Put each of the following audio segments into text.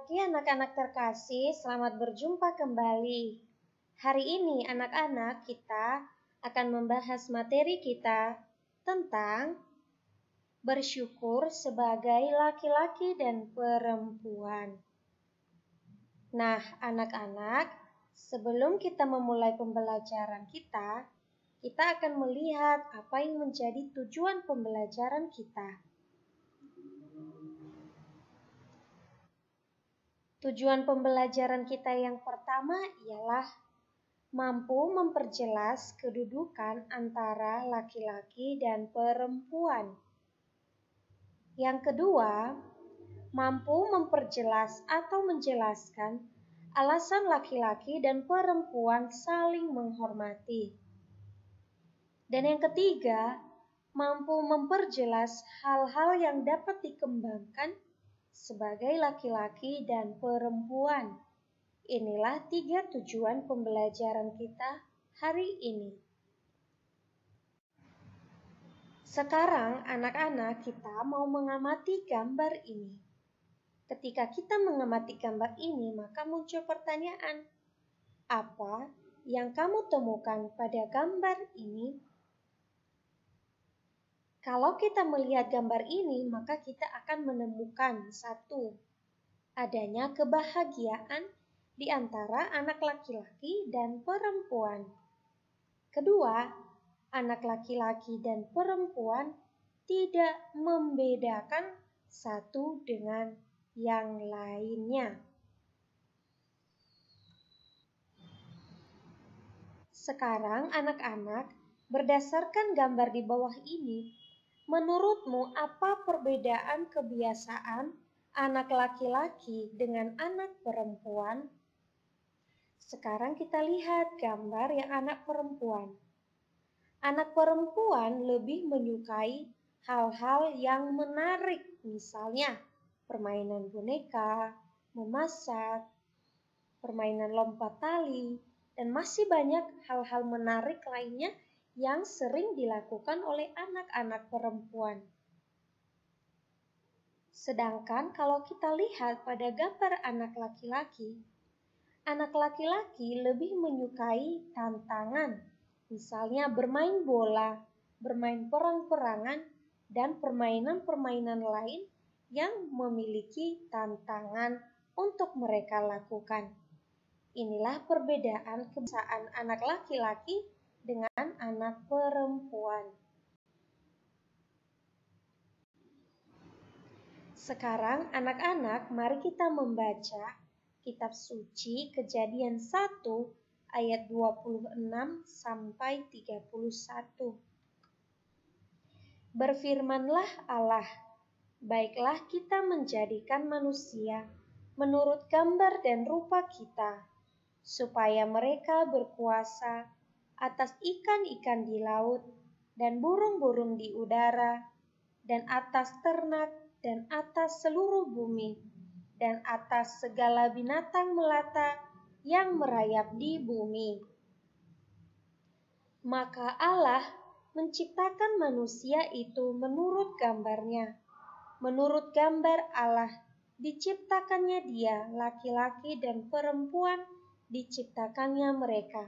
pagi anak-anak terkasih, selamat berjumpa kembali. Hari ini anak-anak kita akan membahas materi kita tentang bersyukur sebagai laki-laki dan perempuan. Nah, anak-anak, sebelum kita memulai pembelajaran kita akan melihat apa yang menjadi tujuan pembelajaran kita. Tujuan pembelajaran kita yang pertama ialah mampu memperjelas kedudukan antara laki-laki dan perempuan. Yang kedua, mampu memperjelas atau menjelaskan alasan laki-laki dan perempuan saling menghormati. Dan yang ketiga, mampu memperjelas hal-hal yang dapat dikembangkan sebagai laki-laki dan perempuan. Inilah 3 tujuan pembelajaran kita hari ini. Sekarang anak-anak kita mau mengamati gambar ini. Ketika kita mengamati gambar ini, maka muncul pertanyaan, apa yang kamu temukan pada gambar ini? Kalau kita melihat gambar ini, maka kita akan menemukan satu, adanya kebahagiaan di antara anak laki-laki dan perempuan. Kedua, anak laki-laki dan perempuan tidak membedakan satu dengan yang lainnya. Sekarang anak-anak, berdasarkan gambar di bawah ini, menurutmu apa perbedaan kebiasaan anak laki-laki dengan anak perempuan? Sekarang kita lihat gambar yang anak perempuan. Anak perempuan lebih menyukai hal-hal yang menarik, misalnya permainan boneka, memasak, permainan lompat tali, dan masih banyak hal-hal menarik lainnya yang sering dilakukan oleh anak-anak perempuan. Sedangkan kalau kita lihat pada gambar anak laki-laki lebih menyukai tantangan, misalnya bermain bola, bermain perang-perangan, dan permainan-permainan lain yang memiliki tantangan untuk mereka lakukan. Inilah perbedaan kebiasaan anak laki-laki dengan anak perempuan. Sekarang anak-anak, mari kita membaca Kitab Suci Kejadian 1 ayat 26 sampai 31. Berfirmanlah Allah, baiklah kita menjadikan manusia menurut gambar dan rupa kita, supaya mereka berkuasa atas ikan-ikan di laut dan burung-burung di udara dan atas ternak dan atas seluruh bumi dan atas segala binatang melata yang merayap di bumi. Maka Allah menciptakan manusia itu menurut gambarnya. Menurut gambar Allah diciptakannya dia, laki-laki dan perempuan diciptakannya mereka.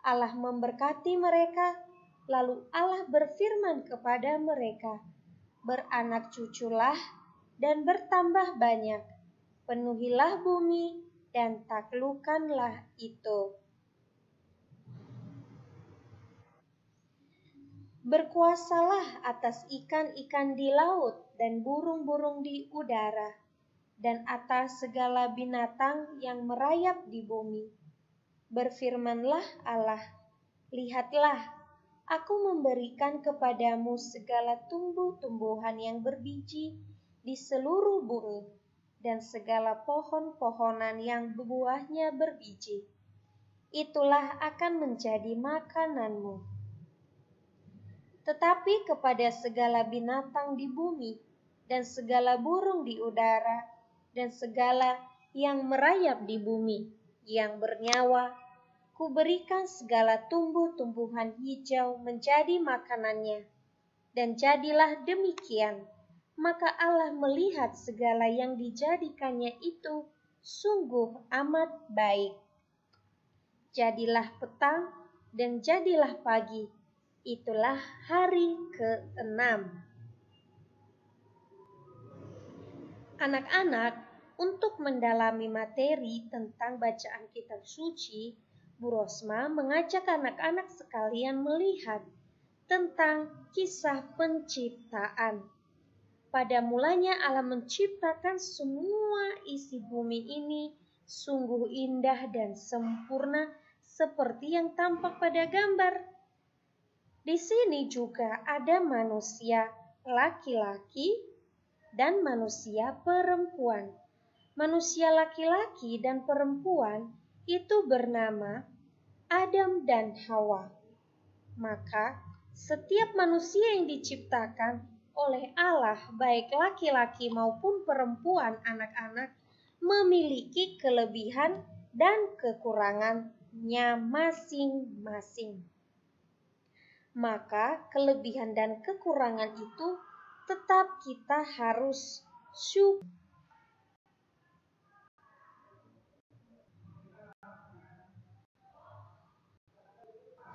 Allah memberkati mereka, lalu Allah berfirman kepada mereka, beranak cuculah dan bertambah banyak, penuhilah bumi dan taklukkanlah itu. Berkuasalah atas ikan-ikan di laut dan burung-burung di udara, dan atas segala binatang yang merayap di bumi. Berfirmanlah Allah, lihatlah, aku memberikan kepadamu segala tumbuh-tumbuhan yang berbiji di seluruh bumi, dan segala pohon-pohonan yang buahnya berbiji. Itulah akan menjadi makananmu. Tetapi kepada segala binatang di bumi, dan segala burung di udara, dan segala yang merayap di bumi, yang bernyawa, kuberikan segala tumbuh-tumbuhan hijau menjadi makanannya. Dan jadilah demikian. maka Allah melihat segala yang dijadikannya itu sungguh amat baik. Jadilah petang dan jadilah pagi, itulah hari ke-6. Anak-anak, untuk mendalami materi tentang bacaan kitab suci, Bu Rosma mengajak anak-anak sekalian melihat tentang kisah penciptaan. Pada mulanya Allah menciptakan semua isi bumi ini sungguh indah dan sempurna seperti yang tampak pada gambar. Di sini juga ada manusia laki-laki dan manusia perempuan. Manusia laki-laki dan perempuan itu bernama Adam dan Hawa. Maka setiap manusia yang diciptakan oleh Allah, baik laki-laki maupun perempuan, anak-anak, memiliki kelebihan dan kekurangannya masing-masing. Maka kelebihan dan kekurangan itu tetap kita harus syukur.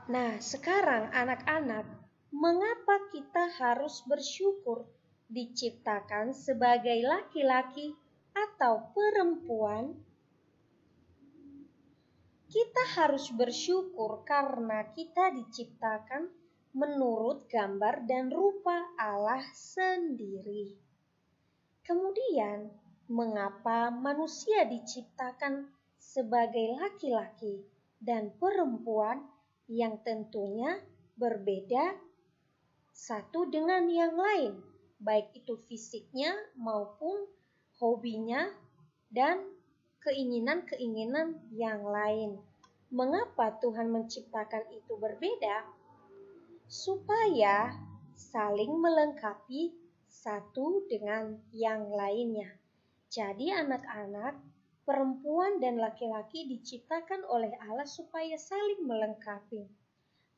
Nah, sekarang anak-anak, mengapa kita harus bersyukur diciptakan sebagai laki-laki atau perempuan? Kita harus bersyukur karena kita diciptakan menurut gambar dan rupa Allah sendiri. Kemudian, mengapa manusia diciptakan sebagai laki-laki dan perempuan yang tentunya berbeda satu dengan yang lain, baik itu fisiknya maupun hobinya dan keinginan-keinginan yang lain. Mengapa Tuhan menciptakan itu berbeda? Supaya saling melengkapi satu dengan yang lainnya. Jadi anak-anak, perempuan dan laki-laki diciptakan oleh Allah supaya saling melengkapi.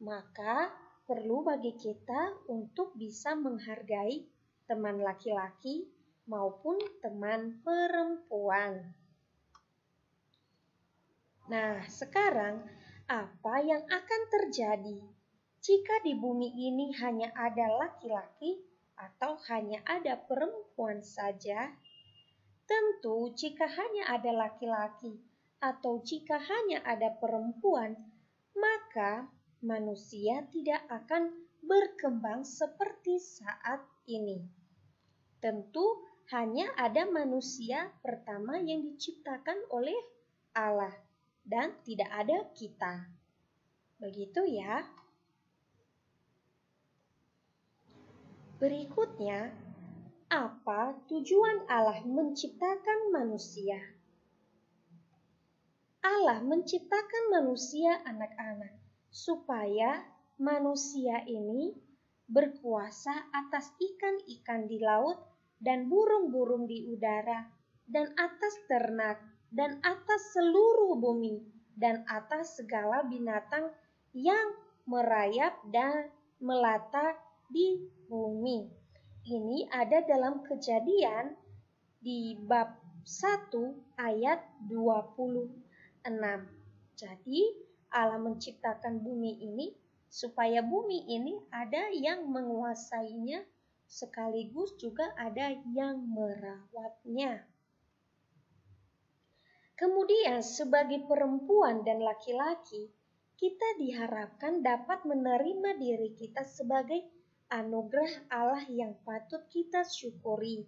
Maka perlu bagi kita untuk bisa menghargai teman laki-laki maupun teman perempuan. Nah, sekarang apa yang akan terjadi jika di bumi ini hanya ada laki-laki atau hanya ada perempuan saja? Tentu jika hanya ada laki-laki atau jika hanya ada perempuan, maka manusia tidak akan berkembang seperti saat ini. Tentu hanya ada manusia pertama yang diciptakan oleh Allah dan tidak ada kita. Begitu ya. Berikutnya, apa tujuan Allah menciptakan manusia? Allah menciptakan manusia, anak-anak, supaya manusia ini berkuasa atas ikan-ikan di laut dan burung-burung di udara, dan atas ternak, dan atas seluruh bumi, dan atas segala binatang yang merayap dan melata di bumi. Ini ada dalam Kejadian di bab 1 ayat 26. Jadi Allah menciptakan bumi ini supaya bumi ini ada yang menguasainya sekaligus juga ada yang merawatnya. Kemudian sebagai perempuan dan laki-laki, kita diharapkan dapat menerima diri kita sebagai anugerah Allah yang patut kita syukuri.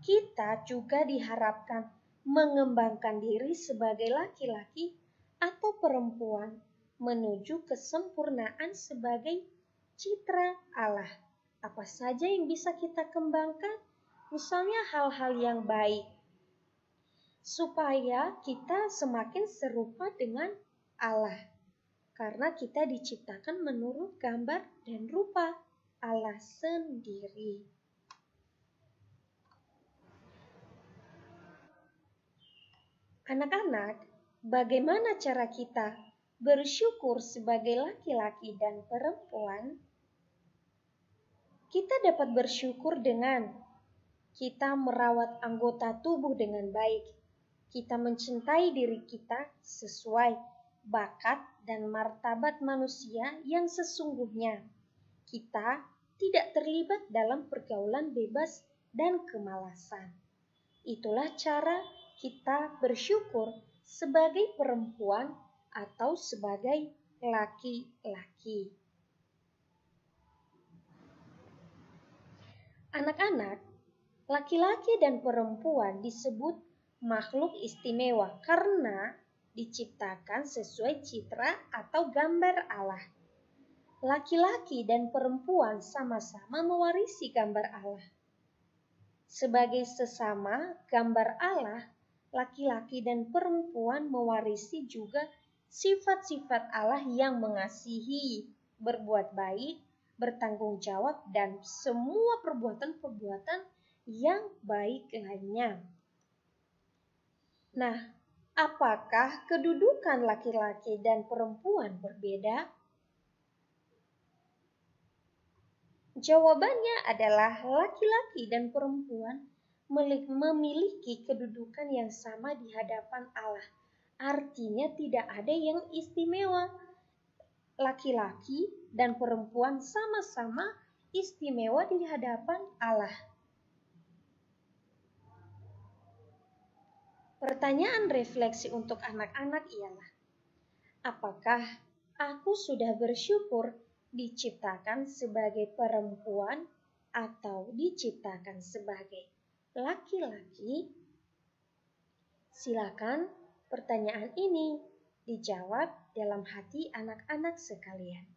Kita juga diharapkan mengembangkan diri sebagai laki-laki atau perempuan menuju kesempurnaan sebagai citra Allah. Apa saja yang bisa kita kembangkan? Misalnya hal-hal yang baik, supaya kita semakin serupa dengan Allah. Karena kita diciptakan menurut gambar dan rupa Allah sendiri. Anak-anak, bagaimana cara kita bersyukur sebagai laki-laki dan perempuan? Kita dapat bersyukur dengan Kita merawat anggota tubuh dengan baik. Kita mencintai diri kita sesuai bakat dan martabat manusia yang sesungguhnya. Kita tidak terlibat dalam pergaulan bebas dan kemalasan. Itulah cara kita bersyukur sebagai perempuan atau sebagai laki-laki. Anak-anak, laki-laki dan perempuan disebut makhluk istimewa karena diciptakan sesuai citra atau gambar Allah. Laki-laki dan perempuan sama-sama mewarisi gambar Allah. Sebagai sesama gambar Allah, laki-laki dan perempuan mewarisi juga sifat-sifat Allah yang mengasihi, berbuat baik, bertanggung jawab, dan semua perbuatan-perbuatan yang baik lainnya. Nah, apakah kedudukan laki-laki dan perempuan berbeda? Jawabannya adalah laki-laki dan perempuan memiliki kedudukan yang sama di hadapan Allah. Artinya tidak ada yang istimewa. Laki-laki dan perempuan sama-sama istimewa di hadapan Allah. Pertanyaan refleksi untuk anak-anak ialah, apakah aku sudah bersyukur diciptakan sebagai perempuan atau diciptakan sebagai laki-laki? Silakan pertanyaan ini dijawab dalam hati anak-anak sekalian.